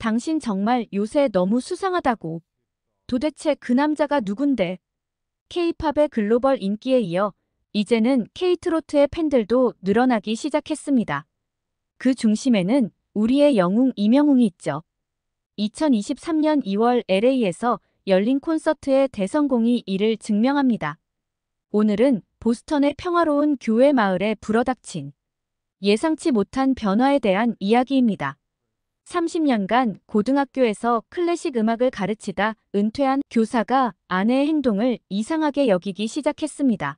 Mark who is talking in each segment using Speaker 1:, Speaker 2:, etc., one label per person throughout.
Speaker 1: 당신 정말 요새 너무 수상하다고. 도대체 그 남자가 누군데? K-팝의 글로벌 인기에 이어 이제는 K-트로트의 팬들도 늘어나기 시작했습니다. 그 중심에는 우리의 영웅 이명웅이 있죠. 2023년 2월 LA에서 열린 콘서트의 대성공이 이를 증명합니다. 오늘은 보스턴의 평화로운 교회 마을에 불어닥친 예상치 못한 변화에 대한 이야기입니다. 30년간 고등학교에서 클래식 음악을 가르치다 은퇴한 교사가 아내의 행동을 이상하게 여기기 시작했습니다.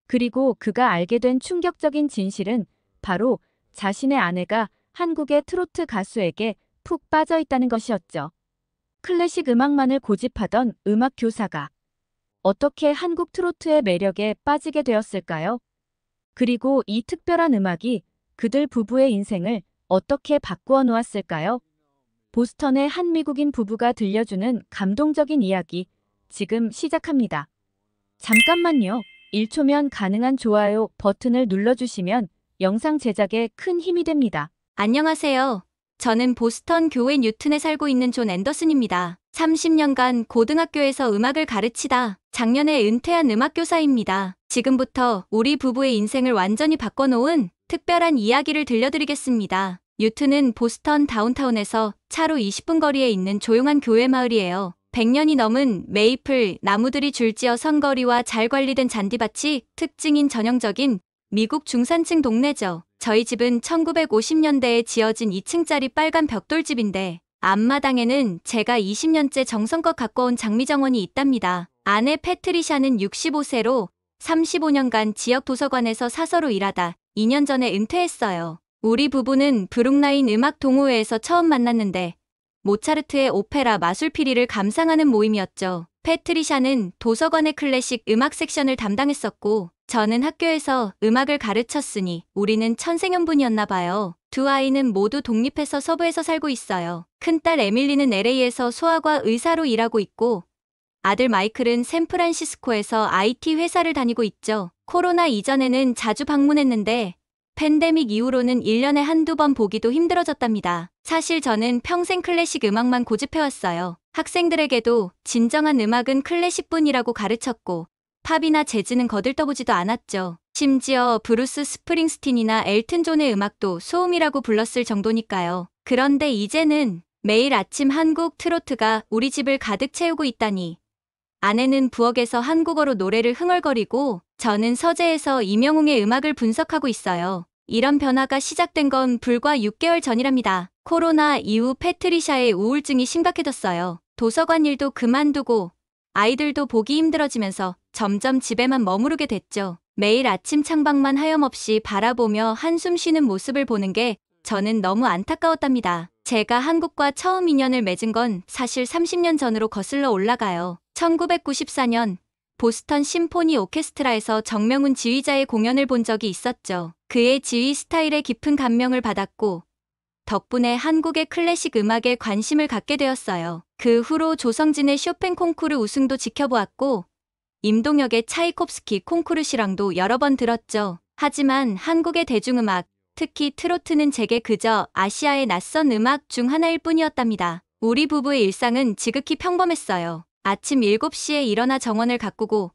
Speaker 1: 그리고 그가 알게 된 충격적인 진실은 바로 자신의 아내가 한국의 트로트 가수에게 푹 빠져 있다는 것이었죠. 클래식 음악만을 고집하던 음악 교사가 어떻게 한국 트로트의 매력에 빠지게 되었을까요? 그리고 이 특별한 음악이 그들 부부의 인생을 어떻게 바꾸어 놓았을까요? 보스턴의 한 미국인 부부가 들려주는 감동적인 이야기, 지금 시작합니다. 잠깐만요. 1초면 가능한 좋아요 버튼을 눌러주시면 영상 제작에 큰 힘이 됩니다.
Speaker 2: 안녕하세요. 저는 보스턴 교회 뉴튼에 살고 있는 존 앤더슨입니다. 30년간 고등학교에서 음악을 가르치다 작년에 은퇴한 음악교사입니다. 지금부터 우리 부부의 인생을 완전히 바꿔놓은 특별한 이야기를 들려드리겠습니다. 뉴튼은 보스턴 다운타운에서 차로 20분 거리에 있는 조용한 교회 마을이에요. 100년이 넘은 메이플 나무들이 줄지어 선거리와 잘 관리된 잔디밭이 특징인 전형적인 미국 중산층 동네죠. 저희 집은 1950년대에 지어진 2층짜리 빨간 벽돌집인데 앞마당에는 제가 20년째 정성껏 가꿔온 장미정원이 있답니다. 아내 패트리샤는 65세로 35년간 지역 도서관에서 사서로 일하다 2년 전에 은퇴했어요. 우리 부부는 브룩라인 음악 동호회에서 처음 만났는데 모차르트의 오페라 마술피리를 감상하는 모임이었죠. 패트리샤는 도서관의 클래식 음악 섹션을 담당했었고 저는 학교에서 음악을 가르쳤으니 우리는 천생연분이었나 봐요. 두 아이는 모두 독립해서 서부에서 살고 있어요. 큰딸 에밀리는 LA에서 소아과 의사로 일하고 있고 아들 마이클은 샌프란시스코에서 IT 회사를 다니고 있죠. 코로나 이전에는 자주 방문했는데 팬데믹 이후로는 1년에 한두 번 보기도 힘들어졌답니다. 사실 저는 평생 클래식 음악만 고집해왔어요. 학생들에게도 진정한 음악은 클래식뿐이라고 가르쳤고 팝이나 재즈는 거들떠보지도 않았죠. 심지어 브루스 스프링스틴이나 엘튼 존의 음악도 소음이라고 불렀을 정도니까요. 그런데 이제는 매일 아침 한국 트로트가 우리 집을 가득 채우고 있다니. 아내는 부엌에서 한국어로 노래를 흥얼거리고 저는 서재에서 이명웅의 음악을 분석하고 있어요. 이런 변화가 시작된 건 불과 6개월 전이랍니다. 코로나 이후 패트리샤의 우울증이 심각해졌어요. 도서관 일도 그만두고 아이들도 보기 힘들어지면서 점점 집에만 머무르게 됐죠. 매일 아침 창밖만 하염없이 바라보며 한숨 쉬는 모습을 보는 게 저는 너무 안타까웠답니다. 제가 한국과 처음 인연을 맺은 건 사실 30년 전으로 거슬러 올라가요. 1994년 보스턴 심포니 오케스트라에서 정명훈 지휘자의 공연을 본 적이 있었죠. 그의 지휘 스타일에 깊은 감명을 받았고 덕분에 한국의 클래식 음악에 관심을 갖게 되었어요. 그 후로 조성진의 쇼팽 콩쿠르 우승도 지켜보았고 임동혁의 차이콥스키 콩쿠르 실황도 여러 번 들었죠. 하지만 한국의 대중음악, 특히 트로트는 제게 그저 아시아의 낯선 음악 중 하나일 뿐이었답니다. 우리 부부의 일상은 지극히 평범했어요. 아침 7시에 일어나 정원을 가꾸고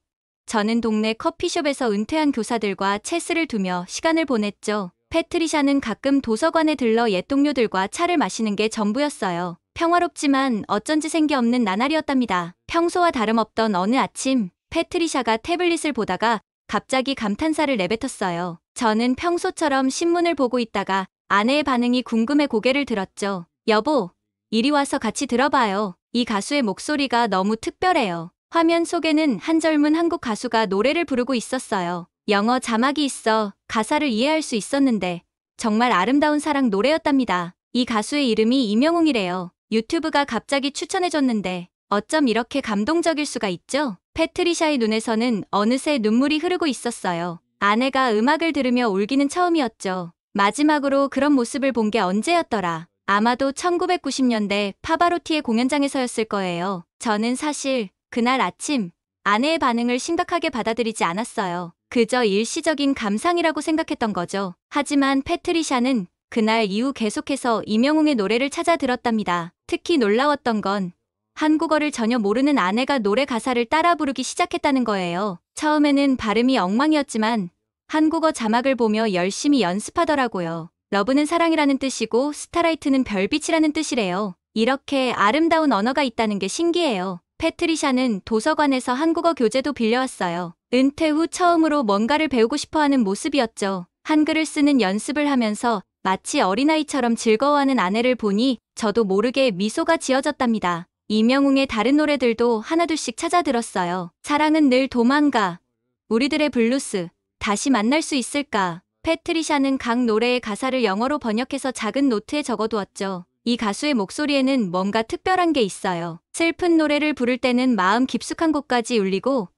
Speaker 2: 저는 동네 커피숍에서 은퇴한 교사들과 체스를 두며 시간을 보냈죠. 패트리샤는 가끔 도서관에 들러 옛 동료들과 차를 마시는 게 전부였어요. 평화롭지만 어쩐지 생기 없는 나날이었답니다. 평소와 다름없던 어느 아침 패트리샤가 태블릿을 보다가 갑자기 감탄사를 내뱉었어요. 저는 평소처럼 신문을 보고 있다가 아내의 반응이 궁금해 고개를 들었죠. 여보, 이리 와서 같이 들어봐요. 이 가수의 목소리가 너무 특별해요. 화면 속에는 한 젊은 한국 가수가 노래를 부르고 있었어요. 영어 자막이 있어 가사를 이해할 수 있었는데 정말 아름다운 사랑 노래였답니다. 이 가수의 이름이 이명웅이래요. 유튜브가 갑자기 추천해줬는데 어쩜 이렇게 감동적일 수가 있죠? 패트리샤의 눈에서는 어느새 눈물이 흐르고 있었어요. 아내가 음악을 들으며 울기는 처음이었죠. 마지막으로 그런 모습을 본 게 언제였더라. 아마도 1990년대 파바로티의 공연장에서였을 거예요. 저는 사실 그날 아침 아내의 반응을 심각하게 받아들이지 않았어요. 그저 일시적인 감상이라고 생각했던 거죠. 하지만 패트리샤는 그날 이후 계속해서 이명웅의 노래를 찾아 들었답니다. 특히 놀라웠던 건 한국어를 전혀 모르는 아내가 노래 가사를 따라 부르기 시작했다는 거예요. 처음에는 발음이 엉망이었지만 한국어 자막을 보며 열심히 연습하더라고요. 러브는 사랑이라는 뜻이고 스타라이트는 별빛이라는 뜻이래요. 이렇게 아름다운 언어가 있다는 게 신기해요. 패트리샤는 도서관에서 한국어 교재도 빌려왔어요. 은퇴 후 처음으로 뭔가를 배우고 싶어하는 모습이었죠. 한글을 쓰는 연습을 하면서 마치 어린아이처럼 즐거워하는 아내를 보니 저도 모르게 미소가 지어졌답니다. 이명웅의 다른 노래들도 하나둘씩 찾아 들었어요. 사랑은 늘 도망가, 우리들의 블루스, 다시 만날 수 있을까. 패트리샤는 각 노래의 가사를 영어로 번역해서 작은 노트에 적어두었죠. 이 가수의 목소리에는 뭔가 특별한 게 있어요. 슬픈 노래를 부를 때는 마음 깊숙한 곳까지 울리고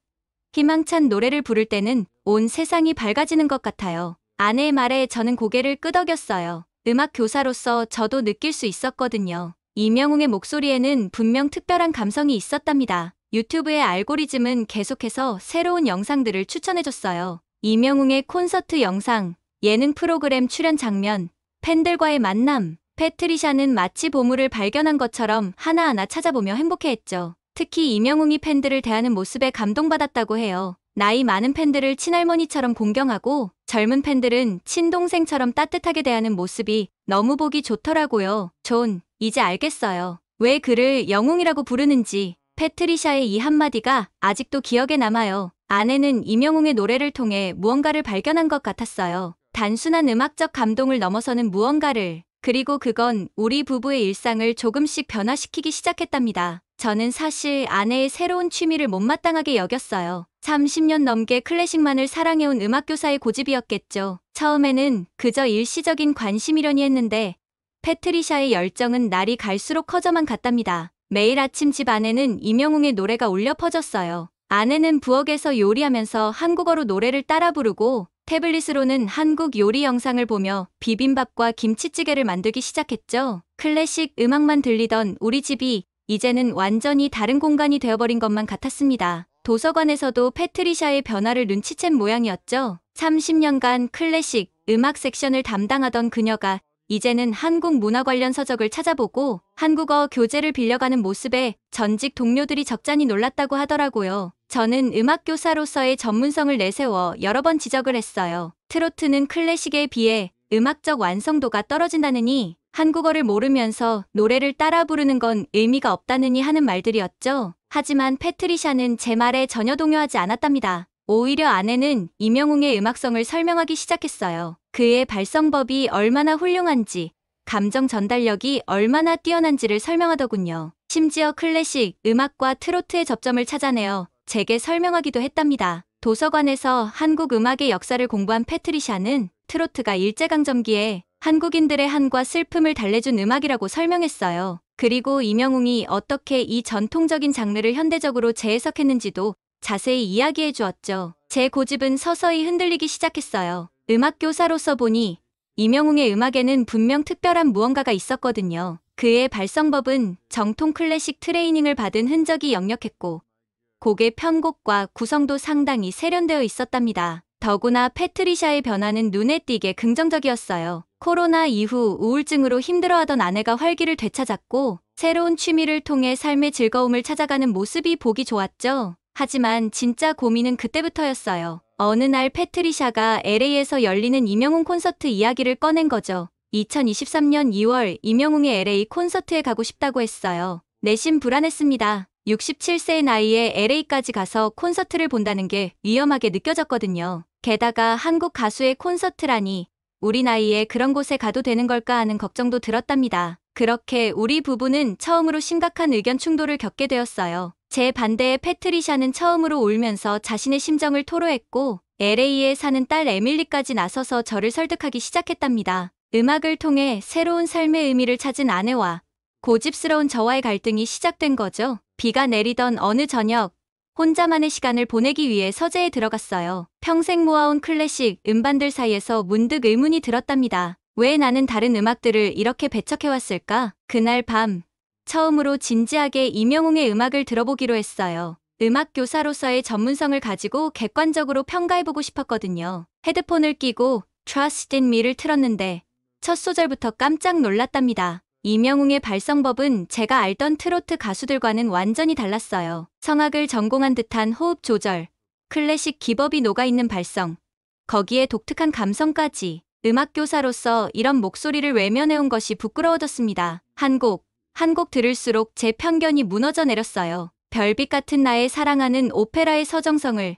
Speaker 2: 희망찬 노래를 부를 때는 온 세상이 밝아지는 것 같아요. 아내의 말에 저는 고개를 끄덕였어요. 음악 교사로서 저도 느낄 수 있었거든요. 이명웅의 목소리에는 분명 특별한 감성이 있었답니다. 유튜브의 알고리즘은 계속해서 새로운 영상들을 추천해줬어요. 이명웅의 콘서트 영상, 예능 프로그램 출연 장면, 팬들과의 만남. 패트리샤는 마치 보물을 발견한 것처럼 하나하나 찾아보며 행복해했죠. 특히 이명웅이 팬들을 대하는 모습에 감동받았다고 해요. 나이 많은 팬들을 친할머니처럼 공경하고 젊은 팬들은 친동생처럼 따뜻하게 대하는 모습이 너무 보기 좋더라고요. 존, 이제 알겠어요. 왜 그를 영웅이라고 부르는지. 패트리샤의 이 한마디가 아직도 기억에 남아요. 아내는 이명웅의 노래를 통해 무언가를 발견한 것 같았어요. 단순한 음악적 감동을 넘어서는 무언가를. 그리고 그건 우리 부부의 일상을 조금씩 변화시키기 시작했답니다. 저는 사실 아내의 새로운 취미를 못마땅하게 여겼어요. 30년 넘게 클래식만을 사랑해온 음악교사의 고집이었겠죠. 처음에는 그저 일시적인 관심이려니 했는데 패트리샤의 열정은 날이 갈수록 커져만 갔답니다. 매일 아침 집 안에는 이명웅의 노래가 울려 퍼졌어요. 아내는 부엌에서 요리하면서 한국어로 노래를 따라 부르고 태블릿으로는 한국 요리 영상을 보며 비빔밥과 김치찌개를 만들기 시작했죠. 클래식 음악만 들리던 우리 집이 이제는 완전히 다른 공간이 되어버린 것만 같았습니다. 도서관에서도 패트리샤의 변화를 눈치챈 모양이었죠. 30년간 클래식 음악 섹션을 담당하던 그녀가 이제는 한국 문화 관련 서적을 찾아보고 한국어 교재를 빌려가는 모습에 전직 동료들이 적잖이 놀랐다고 하더라고요. 저는 음악교사로서의 전문성을 내세워 여러 번 지적을 했어요. 트로트는 클래식에 비해 음악적 완성도가 떨어진다느니 한국어를 모르면서 노래를 따라 부르는 건 의미가 없다느니 하는 말들이었죠. 하지만 패트리샤는 제 말에 전혀 동요하지 않았답니다. 오히려 아내는 이명웅의 음악성을 설명하기 시작했어요. 그의 발성법이 얼마나 훌륭한지, 감정 전달력이 얼마나 뛰어난지를 설명하더군요. 심지어 클래식 음악과 트로트의 접점을 찾아내어 제게 설명하기도 했답니다. 도서관에서 한국 음악의 역사를 공부한 패트리샤는 트로트가 일제강점기에 한국인들의 한과 슬픔을 달래준 음악이라고 설명했어요. 그리고 이명웅이 어떻게 이 전통적인 장르를 현대적으로 재해석했는지도 자세히 이야기해 주었죠. 제 고집은 서서히 흔들리기 시작했어요. 음악교사로서 보니 이명웅의 음악에는 분명 특별한 무언가가 있었거든요. 그의 발성법은 정통 클래식 트레이닝을 받은 흔적이 역력했고 곡의 편곡과 구성도 상당히 세련되어 있었답니다. 더구나 패트리샤의 변화는 눈에 띄게 긍정적이었어요. 코로나 이후 우울증으로 힘들어하던 아내가 활기를 되찾았고 새로운 취미를 통해 삶의 즐거움을 찾아가는 모습이 보기 좋았죠. 하지만 진짜 고민은 그때부터였어요. 어느 날 패트리샤가 LA에서 열리는 이명웅 콘서트 이야기를 꺼낸 거죠. 2023년 2월 이명웅의 LA 콘서트에 가고 싶다고 했어요. 내심 불안했습니다. 67세의 나이에 LA까지 가서 콘서트를 본다는 게 위험하게 느껴졌거든요. 게다가 한국 가수의 콘서트라니 우리 나이에 그런 곳에 가도 되는 걸까 하는 걱정도 들었답니다. 그렇게 우리 부부는 처음으로 심각한 의견 충돌을 겪게 되었어요. 제 반대에 패트리샤는 처음으로 울면서 자신의 심정을 토로했고 LA에 사는 딸 에밀리까지 나서서 저를 설득하기 시작했답니다. 음악을 통해 새로운 삶의 의미를 찾은 아내와 고집스러운 저와의 갈등이 시작된 거죠. 비가 내리던 어느 저녁, 혼자만의 시간을 보내기 위해 서재에 들어갔어요. 평생 모아온 클래식 음반들 사이에서 문득 의문이 들었답니다. 왜 나는 다른 음악들을 이렇게 배척해왔을까? 그날 밤, 처음으로 진지하게 이명웅의 음악을 들어보기로 했어요. 음악 교사로서의 전문성을 가지고 객관적으로 평가해보고 싶었거든요. 헤드폰을 끼고 Trust in Me를 틀었는데 첫 소절부터 깜짝 놀랐답니다. 이명웅의 발성법은 제가 알던 트로트 가수들과는 완전히 달랐어요. 성악을 전공한 듯한 호흡 조절, 클래식 기법이 녹아있는 발성, 거기에 독특한 감성까지. 음악교사로서 이런 목소리를 외면해온 것이 부끄러워졌습니다. 한 곡 들을수록 제 편견이 무너져 내렸어요. 별빛 같은 나의 사랑하는 오페라의 서정성을,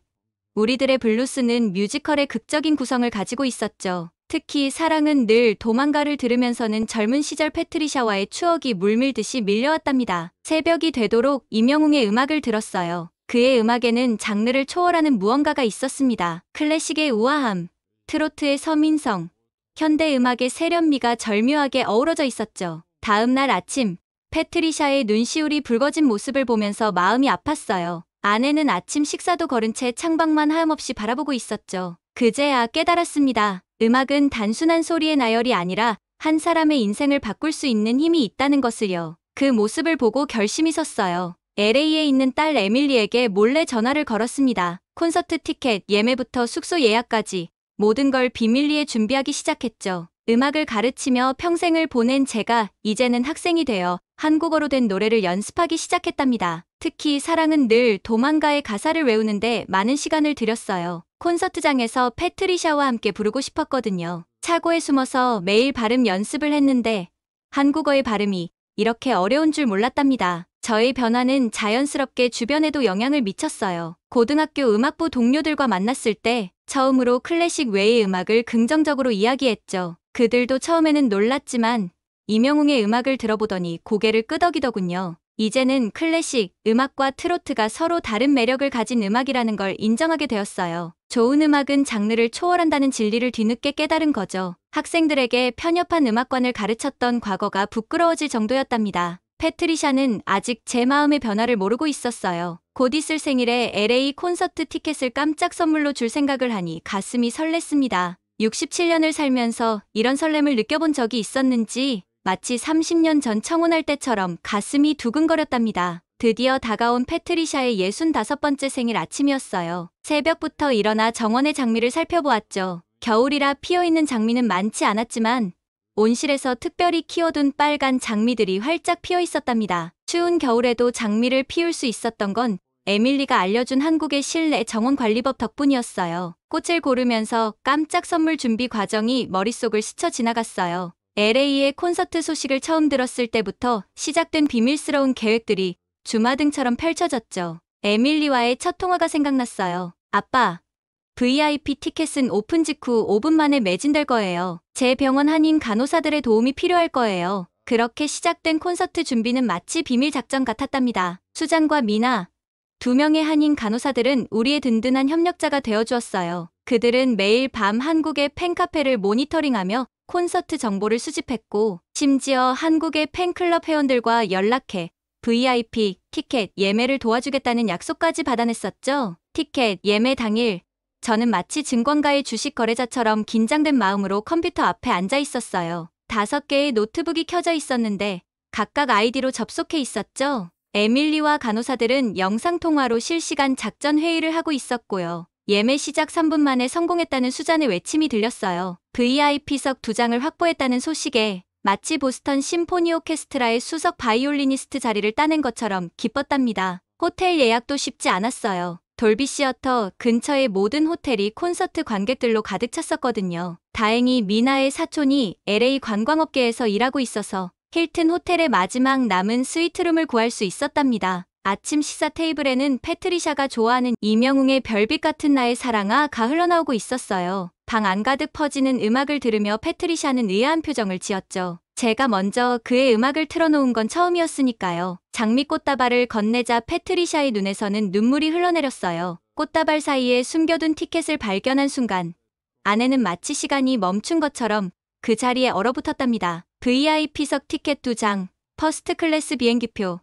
Speaker 2: 우리들의 블루스는 뮤지컬의 극적인 구성을 가지고 있었죠. 특히 사랑은 늘 도망가를 들으면서는 젊은 시절 패트리샤와의 추억이 물밀듯이 밀려왔답니다. 새벽이 되도록 이명웅의 음악을 들었어요. 그의 음악에는 장르를 초월하는 무언가가 있었습니다. 클래식의 우아함, 트로트의 서민성, 현대 음악의 세련미가 절묘하게 어우러져 있었죠. 다음 날 아침, 패트리샤의 눈시울이 붉어진 모습을 보면서 마음이 아팠어요. 아내는 아침 식사도 거른 채 창밖만 하염없이 바라보고 있었죠. 그제야 깨달았습니다. 음악은 단순한 소리의 나열이 아니라 한 사람의 인생을 바꿀 수 있는 힘이 있다는 것을요. 그 모습을 보고 결심이 섰어요. LA에 있는 딸 에밀리에게 몰래 전화를 걸었습니다. 콘서트 티켓 예매부터 숙소 예약까지 모든 걸 비밀리에 준비하기 시작했죠. 음악을 가르치며 평생을 보낸 제가 이제는 학생이 되어 한국어로 된 노래를 연습하기 시작했답니다. 특히 사랑은 늘 도망가의 가사를 외우는데 많은 시간을 들였어요. 콘서트장에서 패트리샤와 함께 부르고 싶었거든요. 차고에 숨어서 매일 발음 연습을 했는데 한국어의 발음이 이렇게 어려운 줄 몰랐답니다. 저의 변화는 자연스럽게 주변에도 영향을 미쳤어요. 고등학교 음악부 동료들과 만났을 때 처음으로 클래식 외의 음악을 긍정적으로 이야기했죠. 그들도 처음에는 놀랐지만 이명웅의 음악을 들어보더니 고개를 끄덕이더군요. 이제는 클래식 음악과 트로트가 서로 다른 매력을 가진 음악이라는 걸 인정하게 되었어요. 좋은 음악은 장르를 초월한다는 진리를 뒤늦게 깨달은 거죠. 학생들에게 편협한 음악관을 가르쳤던 과거가 부끄러워질 정도였답니다. 패트리샤는 아직 제 마음의 변화를 모르고 있었어요. 곧 있을 생일에 LA 콘서트 티켓을 깜짝 선물로 줄 생각을 하니 가슴이 설렜습니다. 67년을 살면서 이런 설렘을 느껴본 적이 있었는지 마치 30년 전 청혼할 때처럼 가슴이 두근거렸답니다. 드디어 다가온 패트리샤의 65번째 생일 아침이었어요. 새벽부터 일어나 정원의 장미를 살펴보았죠. 겨울이라 피어있는 장미는 많지 않았지만 온실에서 특별히 키워둔 빨간 장미들이 활짝 피어 있었답니다. 추운 겨울에도 장미를 피울 수 있었던 건 에밀리가 알려준 한국의 실내 정원 관리법 덕분이었어요. 꽃을 고르면서 깜짝 선물 준비 과정이 머릿속을 스쳐 지나갔어요. LA의 콘서트 소식을 처음 들었을 때부터 시작된 비밀스러운 계획들이 주마등처럼 펼쳐졌죠. 에밀리와의 첫 통화가 생각났어요. 아빠, VIP 티켓은 오픈 직후 5분 만에 매진될 거예요. 제 병원 한인 간호사들의 도움이 필요할 거예요. 그렇게 시작된 콘서트 준비는 마치 비밀 작전 같았답니다. 수장과 미나, 2명의 한인 간호사들은 우리의 든든한 협력자가 되어주었어요. 그들은 매일 밤 한국의 팬카페를 모니터링하며 콘서트 정보를 수집했고 심지어 한국의 팬클럽 회원들과 연락해 VIP 티켓 예매를 도와주겠다는 약속까지 받아냈었죠. 티켓 예매 당일 저는 마치 증권가의 주식 거래자처럼 긴장된 마음으로 컴퓨터 앞에 앉아 있었어요. 5개의 노트북이 켜져 있었는데 각각 아이디로 접속해 있었죠. 에밀리와 간호사들은 영상통화로 실시간 작전 회의를 하고 있었고요. 예매 시작 3분 만에 성공했다는 수잔의 외침이 들렸어요. VIP석 2장을 확보했다는 소식에 마치 보스턴 심포니 오케스트라의 수석 바이올리니스트 자리를 따낸 것처럼 기뻤답니다. 호텔 예약도 쉽지 않았어요. 돌비 시어터 근처의 모든 호텔이 콘서트 관객들로 가득 찼었거든요. 다행히 미나의 사촌이 LA 관광업계에서 일하고 있어서 힐튼 호텔의 마지막 남은 스위트룸을 구할 수 있었답니다. 아침 식사 테이블에는 패트리샤가 좋아하는 이명웅의 별빛 같은 나의 사랑아가 흘러나오고 있었어요. 방 안가득 퍼지는 음악을 들으며 패트리샤는 의아한 표정을 지었죠. 제가 먼저 그의 음악을 틀어놓은 건 처음이었으니까요. 장미꽃다발을 건네자 패트리샤의 눈에서는 눈물이 흘러내렸어요. 꽃다발 사이에 숨겨둔 티켓을 발견한 순간 아내는 마치 시간이 멈춘 것처럼 그 자리에 얼어붙었답니다. VIP석 티켓 2장, 퍼스트 클래스 비행기표,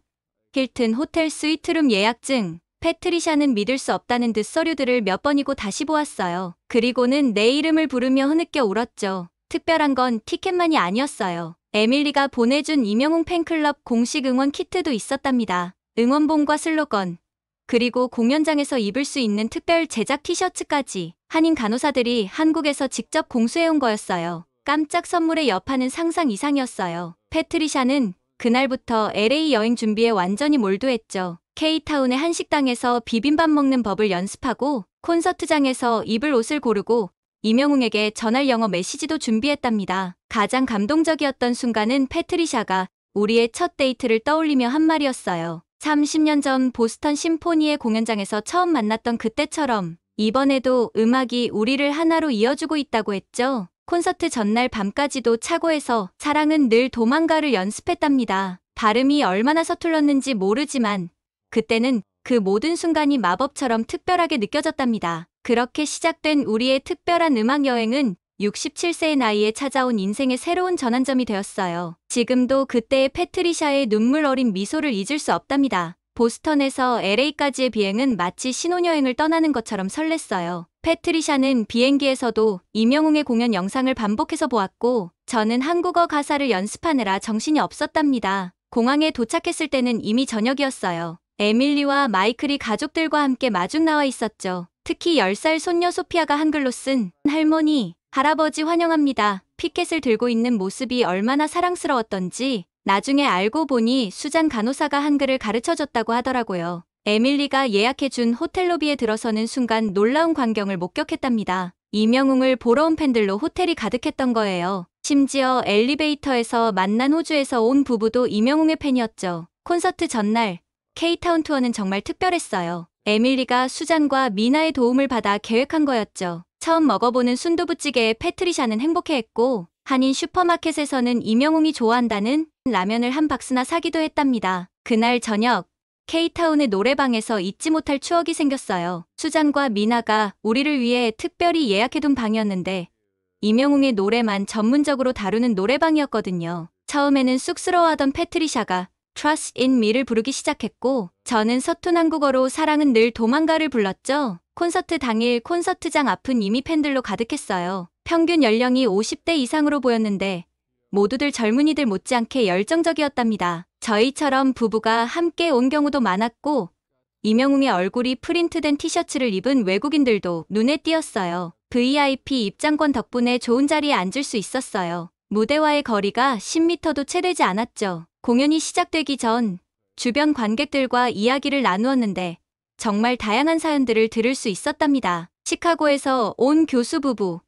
Speaker 2: 힐튼 호텔 스위트룸 예약증. 패트리샤는 믿을 수 없다는 듯 서류들을 몇 번이고 다시 보았어요. 그리고는 내 이름을 부르며 흐느껴 울었죠. 특별한 건 티켓만이 아니었어요. 에밀리가 보내준 이명웅 팬클럽 공식 응원 키트도 있었답니다. 응원봉과 슬로건, 그리고 공연장에서 입을 수 있는 특별 제작 티셔츠까지. 한인 간호사들이 한국에서 직접 공수해온 거였어요. 깜짝 선물의 여파는 상상 이상이었어요. 패트리샤는 그날부터 LA 여행 준비에 완전히 몰두했죠. K타운의 한 식당에서 비빔밥 먹는 법을 연습하고 콘서트장에서 입을 옷을 고르고 이명웅에게 전할 영어 메시지도 준비했답니다. 가장 감동적이었던 순간은 패트리샤가 우리의 첫 데이트를 떠올리며 한 말이었어요. 30년 전 보스턴 심포니의 공연장에서 처음 만났던 그때처럼 이번에도 음악이 우리를 하나로 이어주고 있다고 했죠. 콘서트 전날 밤까지도 차고에서 사랑은 늘 도망가를 연습했답니다. 발음이 얼마나 서툴렀는지 모르지만 그때는 그 모든 순간이 마법처럼 특별하게 느껴졌답니다. 그렇게 시작된 우리의 특별한 음악 여행은 67세의 나이에 찾아온 인생의 새로운 전환점이 되었어요. 지금도 그때의 패트리샤의 눈물 어린 미소를 잊을 수 없답니다. 보스턴에서 LA까지의 비행은 마치 신혼여행을 떠나는 것처럼 설렜어요. 패트리샤는 비행기에서도 이명웅의 공연 영상을 반복해서 보았고 저는 한국어 가사를 연습하느라 정신이 없었답니다. 공항에 도착했을 때는 이미 저녁이었어요. 에밀리와 마이클이 가족들과 함께 마중 나와 있었죠. 특히 10살 손녀 소피아가 한글로 쓴 할머니, 할아버지 환영합니다. 피켓을 들고 있는 모습이 얼마나 사랑스러웠던지 나중에 알고 보니 수잔 간호사가 한글을 가르쳐줬다고 하더라고요. 에밀리가 예약해준 호텔 로비에 들어서는 순간 놀라운 광경을 목격했답니다. 이명웅을 보러 온 팬들로 호텔이 가득했던 거예요. 심지어 엘리베이터에서 만난 호주에서 온 부부도 이명웅의 팬이었죠. 콘서트 전날 K타운 투어는 정말 특별했어요. 에밀리가 수잔과 미나의 도움을 받아 계획한 거였죠. 처음 먹어보는 순두부찌개에 패트리샤는 행복해했고 한인 슈퍼마켓에서는 이명웅이 좋아한다는 라면을 한 박스나 사기도 했답니다. 그날 저녁 K타운의 노래방에서 잊지 못할 추억이 생겼어요. 수잔과 미나가 우리를 위해 특별히 예약해둔 방이었는데 이명웅의 노래만 전문적으로 다루는 노래방이었거든요. 처음에는 쑥스러워하던 패트리샤가 Trust in me를 부르기 시작했고 저는 서툰 한국어로 사랑은 늘 도망가를 불렀죠. 콘서트 당일 콘서트장 앞은 이미 팬들로 가득했어요. 평균 연령이 50대 이상으로 보였는데 모두들 젊은이들 못지않게 열정적이었답니다. 저희처럼 부부가 함께 온 경우도 많았고 이명웅의 얼굴이 프린트된 티셔츠를 입은 외국인들도 눈에 띄었어요. VIP 입장권 덕분에 좋은 자리에 앉을 수 있었어요. 무대와의 거리가 10m도 채 되지 않았죠. 공연이 시작되기 전 주변 관객들과 이야기를 나누었는데 정말 다양한 사연들을 들을 수 있었답니다. 시카고에서 온 교수 부부,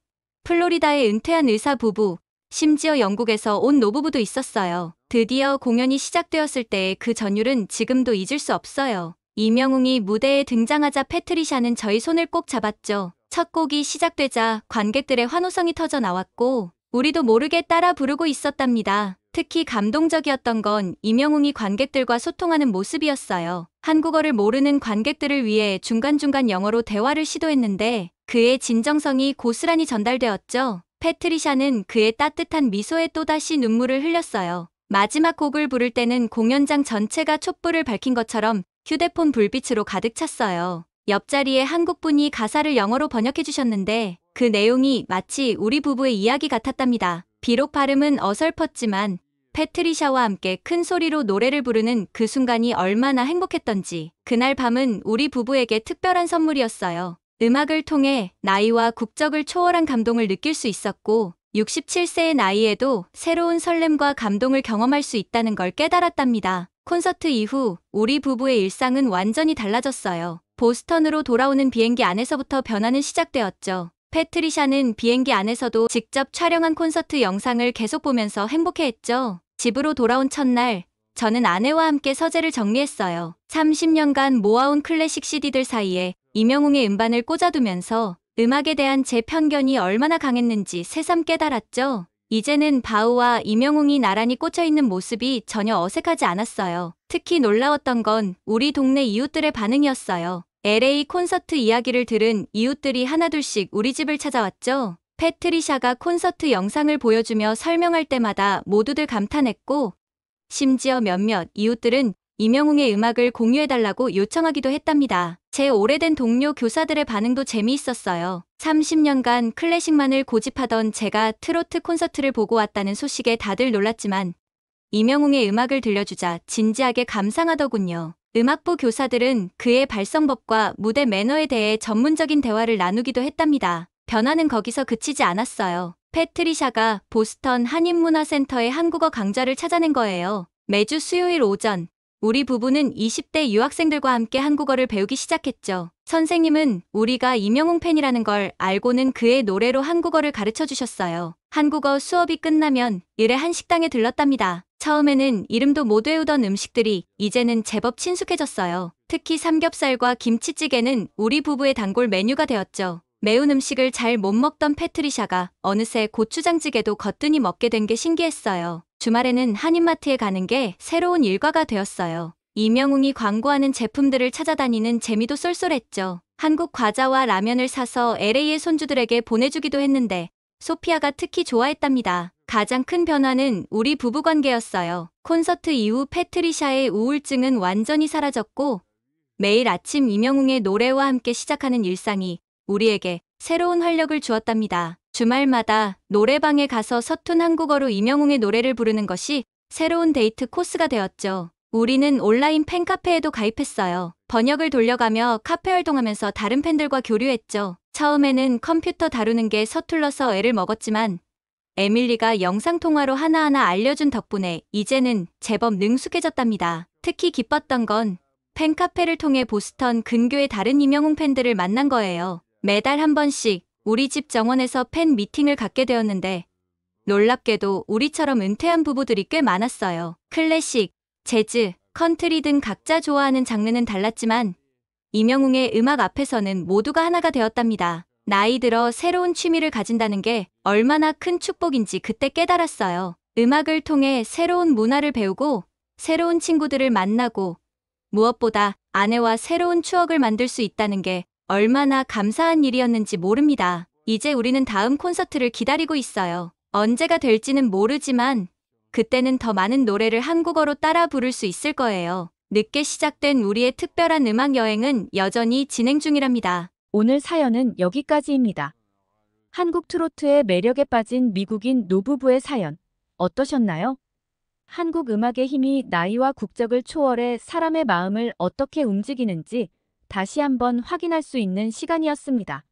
Speaker 2: 플로리다에 은퇴한 의사 부부, 심지어 영국에서 온 노부부도 있었어요. 드디어 공연이 시작되었을 때의 그 전율은 지금도 잊을 수 없어요. 이명웅이 무대에 등장하자 패트리샤는 저희 손을 꼭 잡았죠. 첫 곡이 시작되자 관객들의 환호성이 터져 나왔고 우리도 모르게 따라 부르고 있었답니다. 특히 감동적이었던 건 이명웅이 관객들과 소통하는 모습이었어요. 한국어를 모르는 관객들을 위해 중간중간 영어로 대화를 시도했는데 그의 진정성이 고스란히 전달되었죠. 패트리샤는 그의 따뜻한 미소에 또다시 눈물을 흘렸어요. 마지막 곡을 부를 때는 공연장 전체가 촛불을 밝힌 것처럼 휴대폰 불빛으로 가득 찼어요. 옆자리에 한국분이 가사를 영어로 번역해 주셨는데 그 내용이 마치 우리 부부의 이야기 같았답니다. 비록 발음은 어설펐지만 패트리샤와 함께 큰 소리로 노래를 부르는 그 순간이 얼마나 행복했던지 그날 밤은 우리 부부에게 특별한 선물이었어요. 음악을 통해 나이와 국적을 초월한 감동을 느낄 수 있었고 67세의 나이에도 새로운 설렘과 감동을 경험할 수 있다는 걸 깨달았답니다. 콘서트 이후 우리 부부의 일상은 완전히 달라졌어요. 보스턴으로 돌아오는 비행기 안에서부터 변화는 시작되었죠. 패트리샤는 비행기 안에서도 직접 촬영한 콘서트 영상을 계속 보면서 행복해했죠. 집으로 돌아온 첫날, 저는 아내와 함께 서재를 정리했어요. 30년간 모아온 클래식 CD들 사이에 이명웅의 음반을 꽂아두면서 음악에 대한 제 편견이 얼마나 강했는지 새삼 깨달았죠. 이제는 바우와 이명웅이 나란히 꽂혀있는 모습이 전혀 어색하지 않았어요. 특히 놀라웠던 건 우리 동네 이웃들의 반응이었어요. LA 콘서트 이야기를 들은 이웃들이 하나둘씩 우리 집을 찾아왔죠. 패트리샤가 콘서트 영상을 보여주며 설명할 때마다 모두들 감탄했고 심지어 몇몇 이웃들은 이명웅의 음악을 공유해달라고 요청하기도 했답니다. 제 오래된 동료 교사들의 반응도 재미있었어요. 30년간 클래식만을 고집하던 제가 트로트 콘서트를 보고 왔다는 소식에 다들 놀랐지만 이명웅의 음악을 들려주자 진지하게 감상하더군요. 음악부 교사들은 그의 발성법과 무대 매너에 대해 전문적인 대화를 나누기도 했답니다. 변화는 거기서 그치지 않았어요. 패트리샤가 보스턴 한인문화센터의 한국어 강좌를 찾아낸 거예요. 매주 수요일 오전, 우리 부부는 20대 유학생들과 함께 한국어를 배우기 시작했죠. 선생님은 우리가 임영웅 팬이라는 걸 알고는 그의 노래로 한국어를 가르쳐 주셨어요. 한국어 수업이 끝나면 일에 한 식당에 들렀답니다. 처음에는 이름도 못 외우던 음식들이 이제는 제법 친숙해졌어요. 특히 삼겹살과 김치찌개는 우리 부부의 단골 메뉴가 되었죠. 매운 음식을 잘 못 먹던 패트리샤가 어느새 고추장찌개도 거뜬히 먹게 된 게 신기했어요. 주말에는 한인마트에 가는 게 새로운 일과가 되었어요. 임영웅이 광고하는 제품들을 찾아다니는 재미도 쏠쏠했죠. 한국 과자와 라면을 사서 LA의 손주들에게 보내주기도 했는데 소피아가 특히 좋아했답니다. 가장 큰 변화는 우리 부부 관계였어요. 콘서트 이후 패트리샤의 우울증은 완전히 사라졌고 매일 아침 임영웅의 노래와 함께 시작하는 일상이 우리에게 새로운 활력을 주었답니다. 주말마다 노래방에 가서 서툰 한국어로 임영웅의 노래를 부르는 것이 새로운 데이트 코스가 되었죠. 우리는 온라인 팬카페에도 가입했어요. 번역을 돌려가며 카페 활동하면서 다른 팬들과 교류했죠. 처음에는 컴퓨터 다루는 게 서툴러서 애를 먹었지만 에밀리가 영상통화로 하나하나 알려준 덕분에 이제는 제법 능숙해졌답니다. 특히 기뻤던 건 팬카페를 통해 보스턴 근교의 다른 임영웅 팬들을 만난 거예요. 매달 한 번씩 우리 집 정원에서 팬 미팅을 갖게 되었는데 놀랍게도 우리처럼 은퇴한 부부들이 꽤 많았어요. 클래식, 재즈, 컨트리 등 각자 좋아하는 장르는 달랐지만 임영웅의 음악 앞에서는 모두가 하나가 되었답니다. 나이 들어 새로운 취미를 가진다는 게 얼마나 큰 축복인지 그때 깨달았어요. 음악을 통해 새로운 문화를 배우고 새로운 친구들을 만나고 무엇보다 아내와 새로운 추억을 만들 수 있다는 게 얼마나 감사한 일이었는지 모릅니다. 이제 우리는 다음 콘서트를 기다리고 있어요. 언제가 될지는 모르지만 그때는 더 많은 노래를 한국어로 따라 부를 수 있을 거예요. 늦게 시작된 우리의 특별한 음악 여행은 여전히 진행 중이랍니다.
Speaker 1: 오늘 사연은 여기까지입니다. 한국 트로트의 매력에 빠진 미국인 노부부의 사연 어떠셨나요? 한국 음악의 힘이 나이와 국적을 초월해 사람의 마음을 어떻게 움직이는지 다시 한번 확인할 수 있는 시간이었습니다.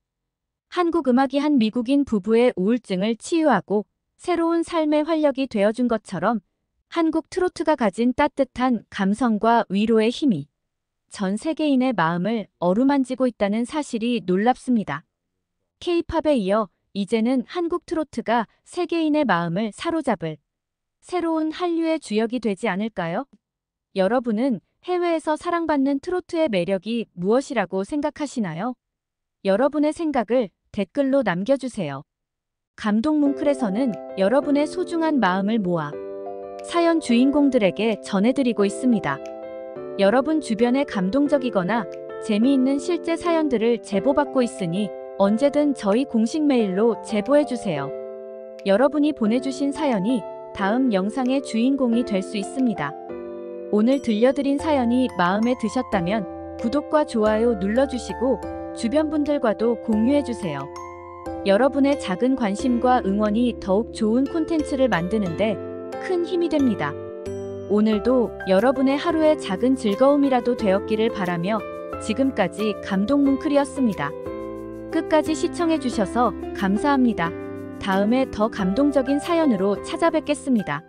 Speaker 1: 한국 음악이 한 미국인 부부의 우울증을 치유하고 새로운 삶의 활력이 되어준 것처럼 한국 트로트가 가진 따뜻한 감성과 위로의 힘이 전 세계인의 마음을 어루만지고 있다는 사실이 놀랍습니다. K-팝에 이어 이제는 한국 트로트가 세계인의 마음을 사로잡을 새로운 한류의 주역이 되지 않을까요? 여러분은 해외에서 사랑받는 트로트의 매력이 무엇이라고 생각하시나요? 여러분의 생각을 댓글로 남겨주세요. 감동뭉클에서는 여러분의 소중한 마음을 모아 사연 주인공들에게 전해드리고 있습니다. 여러분 주변에 감동적이거나 재미있는 실제 사연들을 제보받고 있으니 언제든 저희 공식 메일로 제보해주세요. 여러분이 보내주신 사연이 다음 영상의 주인공이 될 수 있습니다. 오늘 들려드린 사연이 마음에 드셨다면 구독과 좋아요 눌러주시고 주변 분들과도 공유해주세요. 여러분의 작은 관심과 응원이 더욱 좋은 콘텐츠를 만드는데 큰 힘이 됩니다. 오늘도 여러분의 하루의 작은 즐거움이라도 되었기를 바라며 지금까지 감동뭉클이었습니다. 끝까지 시청해주셔서 감사합니다. 다음에 더 감동적인 사연으로 찾아뵙겠습니다.